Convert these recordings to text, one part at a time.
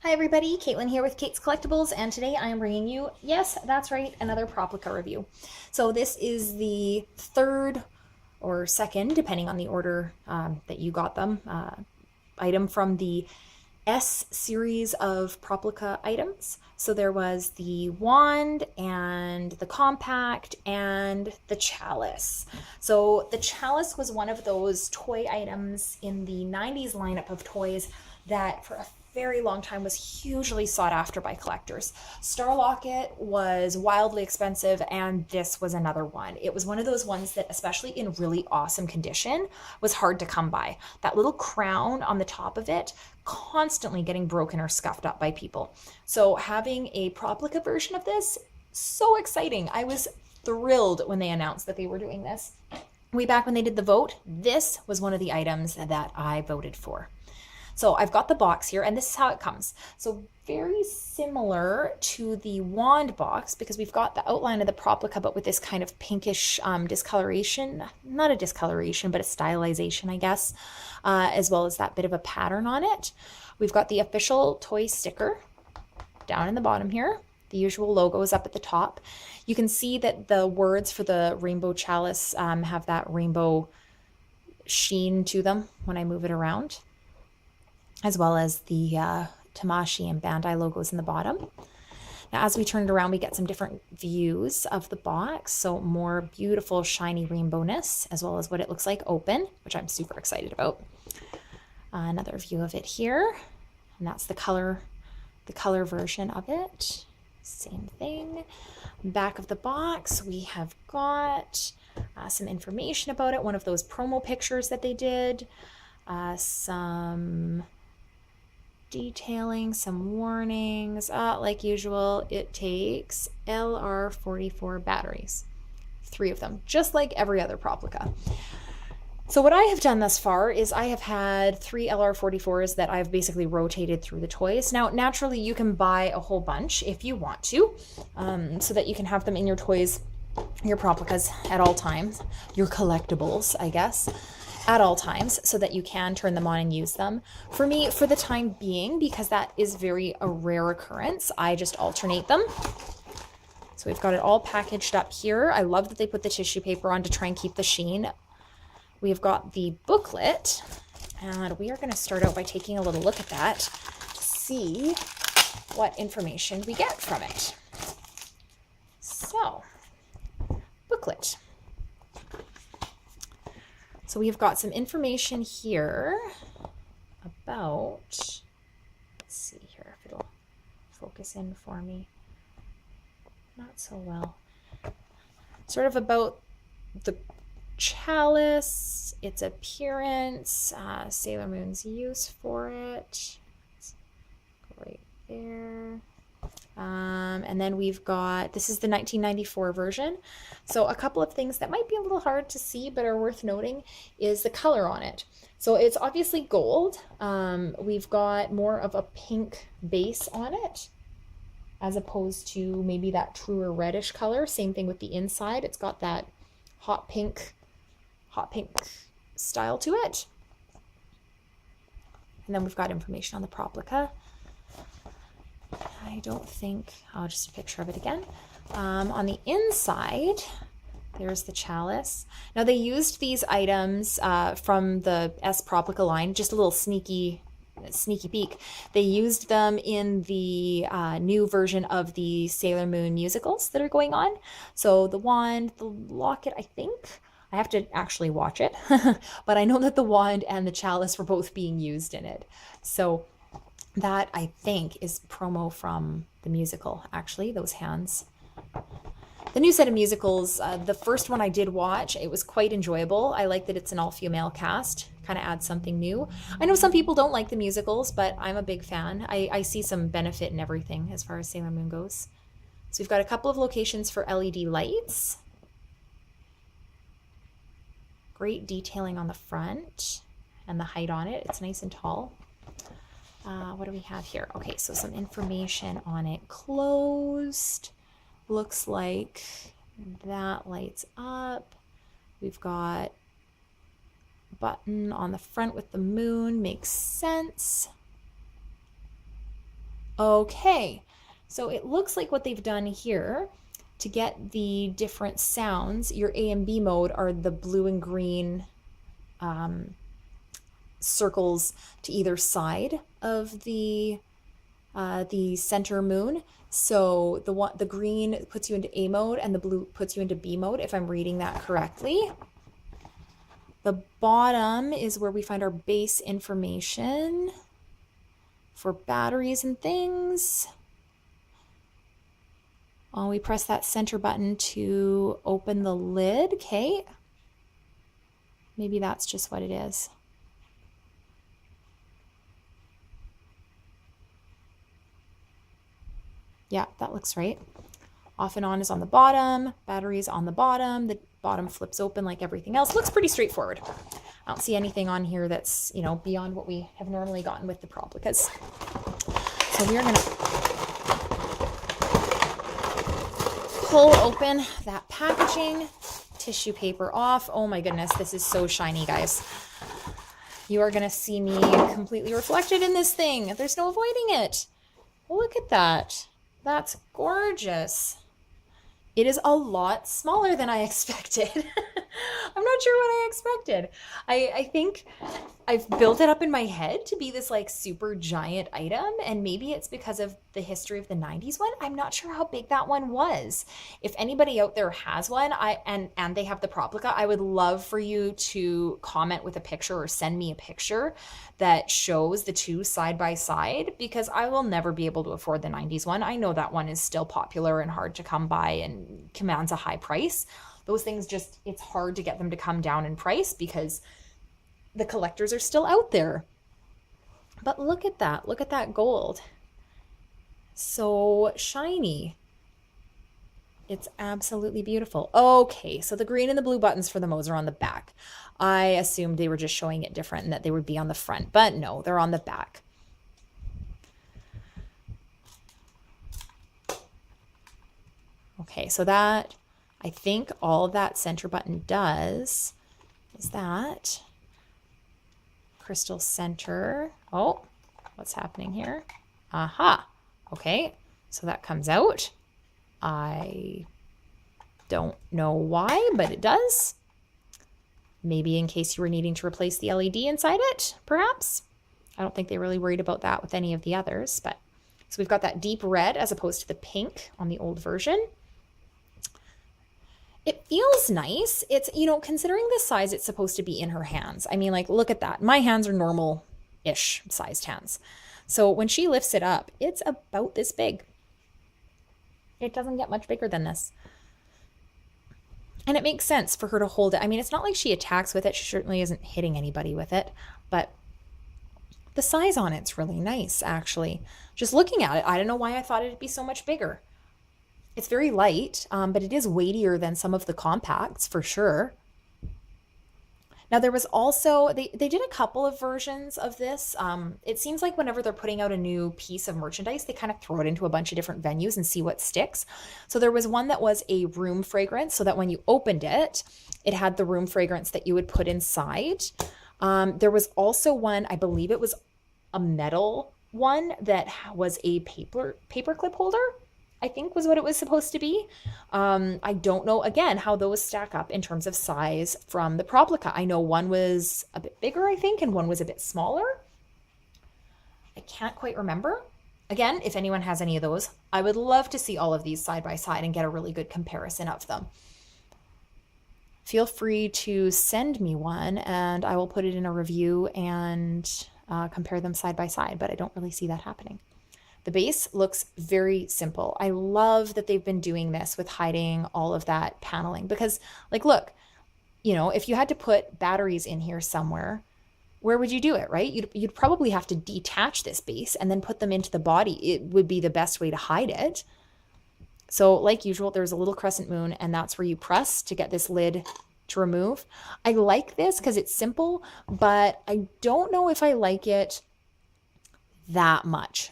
Hi everybody, Caitlin here with Kate's Collectibles, and today I am bringing you, yes, that's right, another Proplica review. So this is the third or second, depending on the order that you got them, item from the S series of Proplica items. So there was the wand and the compact and the chalice. So the chalice was one of those toy items in the 90s lineup of toys that for a very long time was hugely sought after by collectors. Star Locket was wildly expensive, and this was another one. It was one of those ones that, especially in really awesome condition, was hard to come by. That little crown on the top of it, constantly getting broken or scuffed up by people. So having a Proplica version of this, so exciting. I was thrilled when they announced that they were doing this. Way back when they did the vote, this was one of the items that I voted for. So I've got the box here, and this is how it comes. So very similar to the wand box, because we've got the outline of the Proplica, but with this kind of pinkish discoloration, not a discoloration, but a stylization, I guess, as well as that bit of a pattern on it. We've got the official toy sticker down in the bottom here. The usual logo is up at the top. You can see that the words for the rainbow chalice have that rainbow sheen to them when I move it around, as well as the Tamashii and Bandai logos in the bottom. Now, as we turn it around, we get some different views of the box. So more beautiful, shiny rainbowness, as well as what it looks like open, which I'm super excited about. Another view of it here, and that's the color version of it. Same thing. Back of the box, we have got some information about it. One of those promo pictures that they did. Some detailing, some warnings. Like usual, it takes LR44 batteries, 3 of them, just like every other Proplica. So what I have done thus far is I have had 3 LR44s that I've basically rotated through the toys. Now, naturally, you can buy a whole bunch if you want to, so that you can have them in your toys, your Proplicas at all times, your collectibles, I guess, at all times, so that you can turn them on and use them. For me, for the time being, because that is a rare occurrence, I just alternate them. So we've got it all packaged up here. I love that they put the tissue paper on to try and keep the sheen. We've got the booklet, and we are going to start out by taking a little look at that to see what information we get from it. So, booklet. So we've got some information here about, let's see here if it'll focus in for me. Not so well. Sort of about the chalice, its appearance, Sailor Moon's use for it. Right there. And then we've got, this is the 1994 version. So a couple of things that might be a little hard to see but are worth noting is the color on it. So it's obviously gold. We've got more of a pink base on it, as opposed to maybe that truer reddish color. Same thing with the inside. It's got that hot pink style to it. And then we've got information on the Proplica. I don't think, just a picture of it again. On the inside, there's the chalice. Now they used these items from the S Proplica line, just a little sneaky peek. They used them in the new version of the Sailor Moon musicals that are going on. So the wand, the locket, I think. I have to actually watch it, but I know that the wand and the chalice were both being used in it. So that, I think, is promo from the musical, actually, those hands. The new set of musicals, the first one I did watch, it was quite enjoyable. I like that it's an all-female cast, kind of adds something new. I know some people don't like the musicals, but I'm a big fan. I see some benefit in everything as far as Sailor Moon goes. So we've got a couple of locations for LED lights. Great detailing on the front and the height on it. It's nice and tall. What do we have here? Okay, so some information on it. Closed. Looks like that lights up. We've got button on the front with the moon. Makes sense. Okay, so it looks like what they've done here to get the different sounds, your A and B mode are the blue and green circles to either side of the center moon. So the green puts you into A mode and the blue puts you into B mode, if I'm reading that correctly. The bottom is where we find our base information for batteries and things. We press that center button to open the lid. Okay. Maybe that's just what it is. Yeah, that looks right. Off and on is on the bottom. Batteries on the bottom. The bottom flips open like everything else. Looks pretty straightforward. I don't see anything on here that's, you know, beyond what we have normally gotten with the Proplicas. So we are going to pull open that packaging, tissue paper off. Oh my goodness, this is so shiny, guys. You are going to see me completely reflected in this thing. There's no avoiding it. Look at that. That's gorgeous. It is a lot smaller than I expected. I'm not sure what I expected. I think I've built it up in my head to be this like super giant item, and maybe it's because of the history of the 90s one. I'm not sure how big that one was. If anybody out there has one, and they have the Proplica, I would love for you to comment with a picture or send me a picture that shows the two side by side, because I will never be able to afford the 90s one. I know that one is still popular and hard to come by and commands a high price. Those things just, it's hard to get them to come down in price because the collectors are still out there. But look at that. Look at that gold. So shiny. It's absolutely beautiful. Okay, so the green and the blue buttons for the modes are on the back. I assumed they were just showing it different and that they would be on the front, but no, they're on the back. Okay, so that, I think all that center button does is that crystal center. Oh, what's happening here? Aha. Okay, so that comes out. I don't know why, but it does. Maybe in case you were needing to replace the LED inside it, perhaps. I don't think they really worried about that with any of the others, but so we've got that deep red as opposed to the pink on the old version. It feels nice. It's, you know, considering the size it's supposed to be in her hands. I mean, like, look at that. My hands are normal-ish sized hands. So when she lifts it up, it's about this big. It doesn't get much bigger than this. And it makes sense for her to hold it. I mean, it's not like she attacks with it. She certainly isn't hitting anybody with it. But the size on it's really nice, actually. Just looking at it, I don't know why I thought it'd be so much bigger. It's very light, but it is weightier than some of the compacts, for sure. Now there was also, they did a couple of versions of this. It seems like whenever they're putting out a new piece of merchandise, they kind of throw it into a bunch of different venues and see what sticks. So there was one that was a room fragrance, so that when you opened it, it had the room fragrance that you would put inside. There was also one, I believe it was a metal one that was a paper clip holder, I think was what it was supposed to be. I don't know, again, how those stack up in terms of size from the Proplica. I know one was a bit bigger, I think, and one was a bit smaller. I can't quite remember. Again, if anyone has any of those, I would love to see all of these side by side and get a really good comparison of them. Feel free to send me one and I will put it in a review and compare them side by side, but I don't really see that happening. The base looks very simple. I love that they've been doing this with hiding all of that paneling because, like, look, you know, if you had to put batteries in here somewhere, where would you do it, right? You'd probably have to detach this base and then put them into the body. It would be the best way to hide it. So like usual, there's a little crescent moon and that's where you press to get this lid to remove. I like this because it's simple, but I don't know if I like it that much.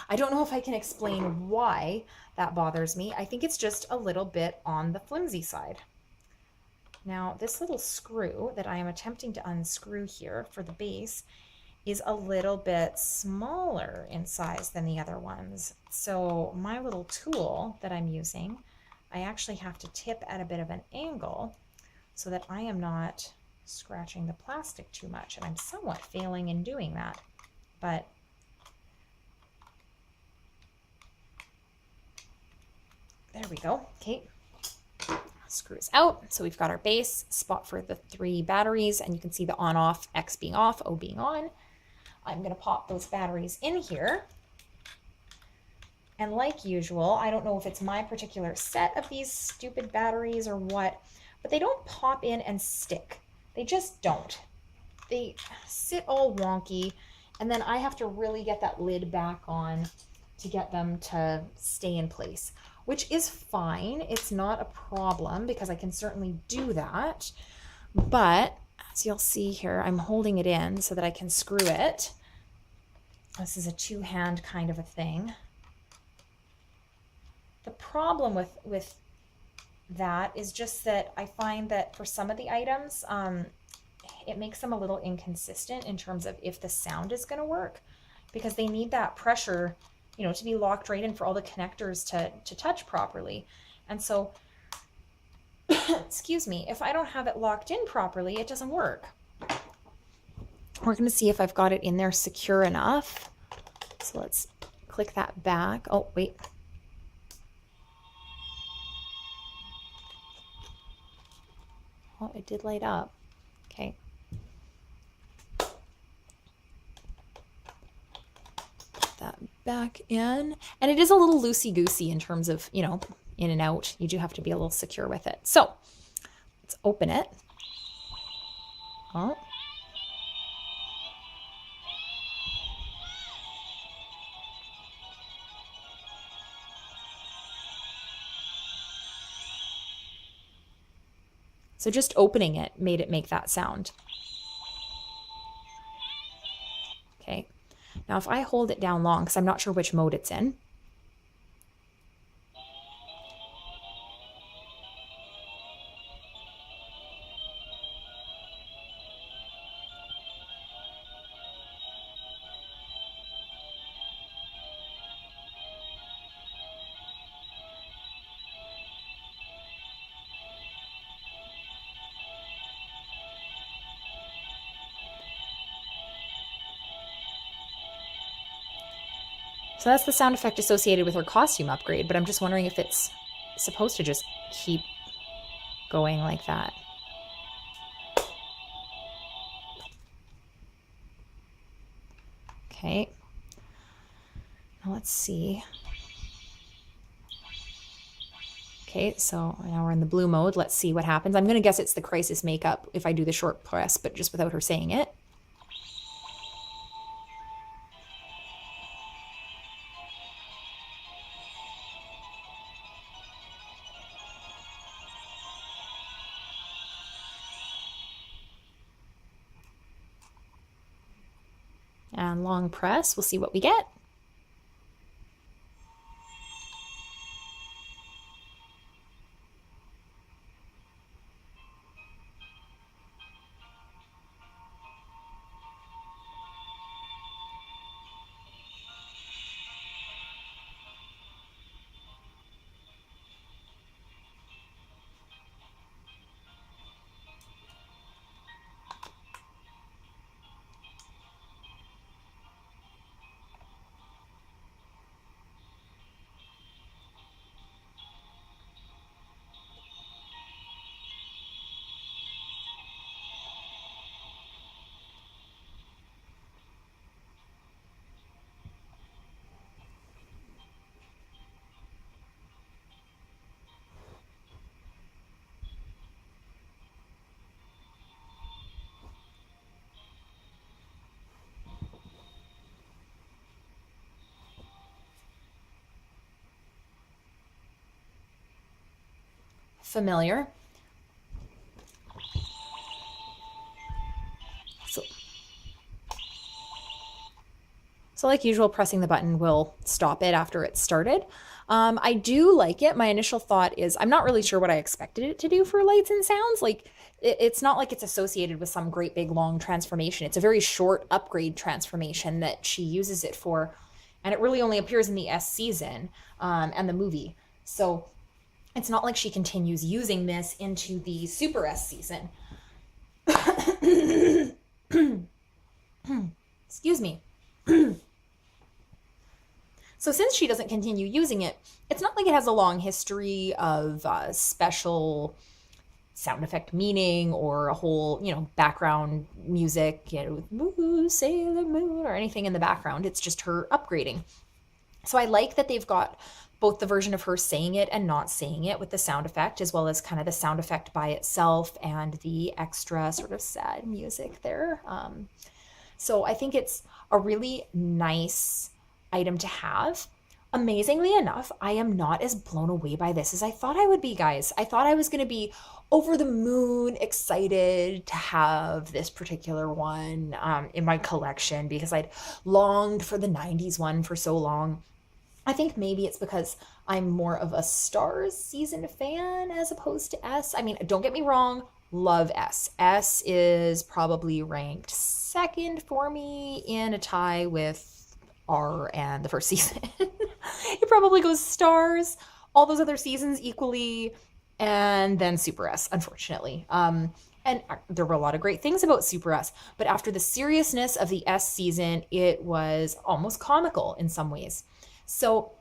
I don't know if I can explain why that bothers me. I think it's just a little bit on the flimsy side. Now, this little screw that I am attempting to unscrew here for the base is a little bit smaller in size than the other ones. So my little tool that I'm using, I actually have to tip at a bit of an angle so that I am not scratching the plastic too much. And I'm somewhat failing in doing that, but there we go. Okay, screws out. So we've got our base spot for the 3 batteries, and you can see the on off, X being off, O being on. I'm going to pop those batteries in here. And like usual, I don't know if it's my particular set of these stupid batteries or what, but they don't pop in and stick. They just don't. They sit all wonky, and then I have to really get that lid back on to get them to stay in place, which is fine. It's not a problem because I can certainly do that. But as you'll see here, I'm holding it in so that I can screw it. This is a 2-hand kind of a thing. The problem with that is just that I find that for some of the items, it makes them a little inconsistent in terms of if the sound is going to work, because they need that pressure, you know, to be locked right in for all the connectors to touch properly. And so, excuse me, if I don't have it locked in properly, it doesn't work. We're going to see if I've got it in there secure enough. So let's click that back. Oh, wait. Oh, it did light up. Okay. Put that back in. And it is a little loosey-goosey in terms of, you know, in and out. You do have to be a little secure with it. So let's open it. Oh. So just opening it made it make that sound. Okay. Now if I hold it down long, because I'm not sure which mode it's in. So that's the sound effect associated with her costume upgrade, but I'm just wondering if it's supposed to just keep going like that. Okay. Now let's see. Okay, so now we're in the blue mode. Let's see what happens. I'm going to guess it's the crisis makeup if I do the short press, but just without her saying it. And long press, we'll see what we get. Familiar. So like usual, pressing the button will stop it after it's started. I do like it. My initial thought is I'm not really sure what I expected it to do for lights and sounds. Like it's not like it's associated with some great big long transformation. It's a very short upgrade transformation that she uses it for. And it really only appears in the S season and the movie. So it's not like she continues using this into the Super S season. Excuse me. So since she doesn't continue using it, it's not like it has a long history of special sound effect meaning or a whole, background music, woo, Sailor Moon or anything in the background. It's just her upgrading. So I like that they've got both the version of her saying it and not saying it with the sound effect, as well as kind of the sound effect by itself and the extra sort of sad music there. So I think it's a really nice item to have. Amazingly enough, I am not as blown away by this as I thought I would be, guys. I thought I was going to be over the moon excited to have this particular one in my collection because I'd longed for the 90s one for so long. I think maybe it's because I'm more of a Stars season fan as opposed to S. I mean, don't get me wrong, love S. S is probably ranked second for me in a tie with R and the first season. It probably goes Stars, all those other seasons equally, and then Super S, unfortunately. And there were a lot of great things about Super S, but after the seriousness of the S season, it was almost comical in some ways. So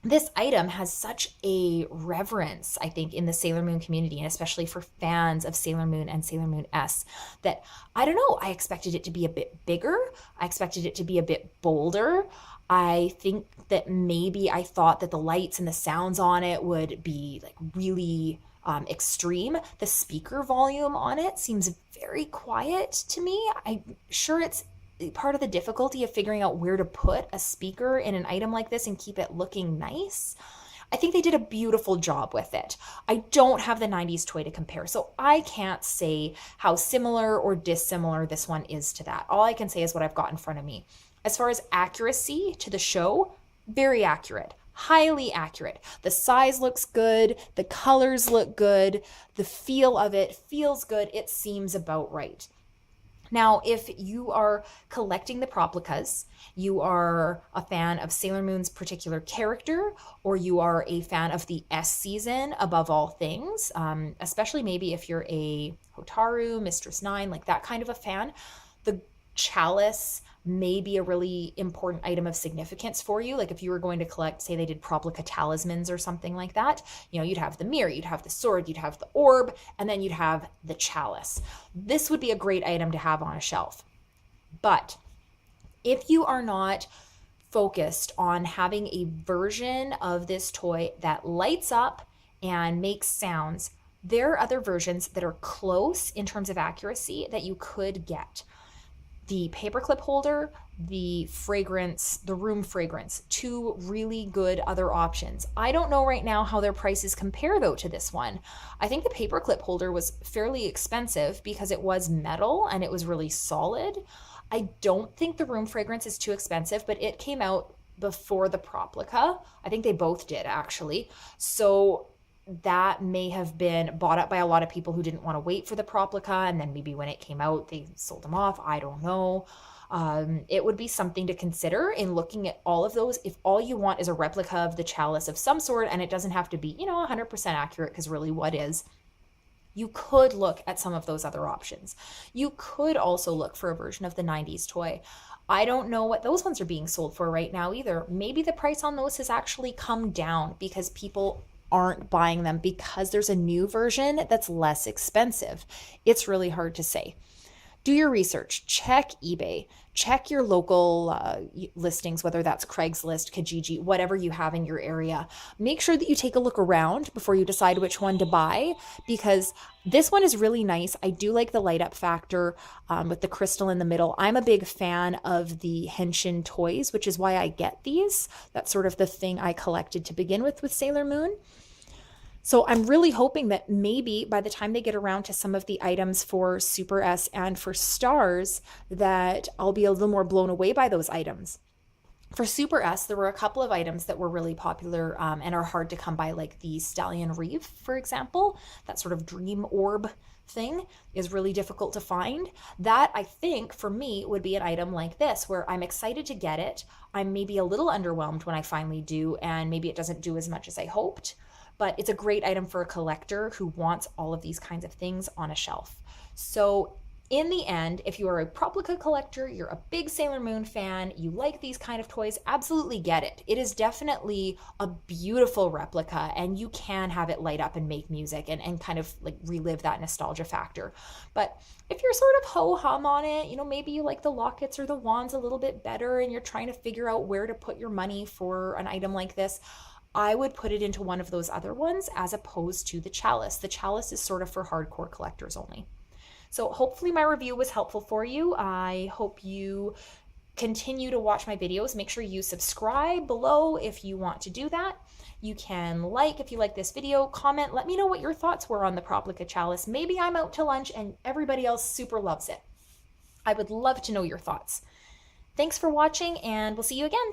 this item has such a reverence, I think, in the Sailor Moon community, and especially for fans of Sailor Moon and Sailor Moon S, that I don't know, I expected it to be a bit bigger. I expected it to be a bit bolder. I think that maybe I thought that the lights and the sounds on it would be like really extreme. The speaker volume on it seems very quiet to me. I'm sure it's part of the difficulty of figuring out where to put a speaker in an item like this and keep it looking nice. I think they did a beautiful job with it. I don't have the 90s toy to compare, so I can't say how similar or dissimilar this one is to that. All I can say is what I've got in front of me. As far as accuracy to the show, very accurate. Highly accurate. The size looks good. The colors look good. The feel of it feels good. It seems about right. Now, if you are collecting the Proplicas, you are a fan of Sailor Moon's particular character, or you are a fan of the S season above all things, especially maybe if you're a Hotaru, Mistress Nine, like that kind of a fan, the Chalice may be a really important item of significance for you. Like if you were going to collect, say they did Proplica talismans or something like that, you'd have the mirror, you'd have the sword, you'd have the orb, and then you'd have the chalice. This would be a great item to have on a shelf. But if you are not focused on having a version of this toy that lights up and makes sounds, there are other versions that are close in terms of accuracy that you could get. The paperclip holder, the fragrance, the room fragrance, two really good other options. I don't know right now how their prices compare though to this one. I think the paperclip holder was fairly expensive because it was metal and it was really solid. I don't think the room fragrance is too expensive, but it came out before the Proplica. I think they both did actually. So that may have been bought up by a lot of people who didn't want to wait for the Proplica, and then maybe when it came out they sold them off. I don't know. It would be something to consider in looking at all of those. If all you want is a replica of the chalice of some sort, and it doesn't have to be 100% accurate, because really what is, you could look at some of those other options. You could also look for a version of the 90s toy. I don't know what those ones are being sold for right now either. Maybe the price on those has actually come down because people aren't buying them because there's a new version that's less expensive. It's really hard to say. Do your research, check eBay, check your local listings, whether that's Craigslist, Kijiji, whatever you have in your area. Make sure that you take a look around before you decide which one to buy, because this one is really nice. I do like the light up factor with the crystal in the middle. I'm a big fan of the Henshin toys, which is why I get these. That's sort of the thing I collected to begin with Sailor Moon. So I'm really hoping that maybe by the time they get around to some of the items for Super S and for Stars, that I'll be a little more blown away by those items. For Super S, there were a couple of items that were really popular and are hard to come by, like the Stallion Reef, for example. That sort of dream orb thing is really difficult to find. That, I think, for me, would be an item like this, where I'm excited to get it. I'm maybe a little underwhelmed when I finally do, and maybe it doesn't do as much as I hoped. But it's a great item for a collector who wants all of these kinds of things on a shelf. So in the end, if you are a Proplica collector, you're a big Sailor Moon fan, you like these kind of toys, absolutely get it. It is definitely a beautiful replica, and you can have it light up and make music and kind of like relive that nostalgia factor. But if you're sort of ho-hum on it, you know, maybe you like the lockets or the wands a little bit better and you're trying to figure out where to put your money for an item like this, I would put it into one of those other ones as opposed to the Chalice. The Chalice is sort of for hardcore collectors only. So hopefully my review was helpful for you. I hope you continue to watch my videos. Make sure you subscribe below if you want to do that. You can like if you like this video, comment, let me know what your thoughts were on the Proplica Chalice. Maybe I'm out to lunch and everybody else super loves it. I would love to know your thoughts. Thanks for watching, and we'll see you again.